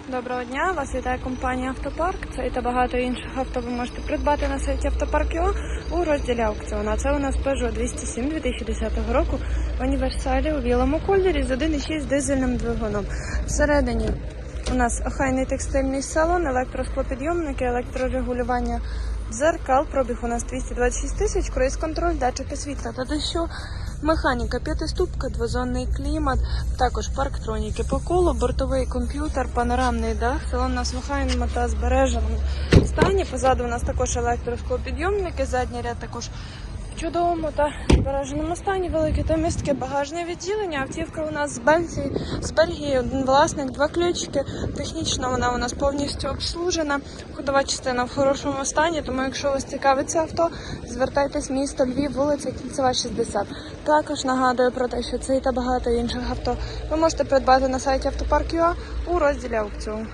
Доброго дня, вас вітає компанія Автопарк. Цей та багато інших авто ви можете придбати на сайті Автопарк.ua у розділі аукціона. Це у нас Peugeot 207 2010 року в універсалі у білому кольорі з 1,6 дизельним двигуном. Всередині у нас охайний текстильний салон, електросклопідйомники, електрорегулювання дзеркал, пробіг у нас 226 тисяч, круїз-контроль, датчики світла та дощу, механіка, п'ятиступка, двозонний клімат, також парктроніки по колу, бортовий комп'ютер, панорамний дах, салон у нас в охайному та збереженому стані. Позаду у нас також електросклопідйомники, задній ряд також в чудовому та збереженому стані, велике та містке багажне відділення. Автівка у нас з Бельгії, один власник, 2 ключики. Технічно вона у нас повністю обслужена. Ходова частина в хорошому стані, тому якщо вас цікавить це авто, звертайтесь, місто Львів, вулиця Кільцева, 60. Також нагадую про те, що цей та багато інших авто ви можете придбати на сайті Автопарк.ua у розділі аукціон.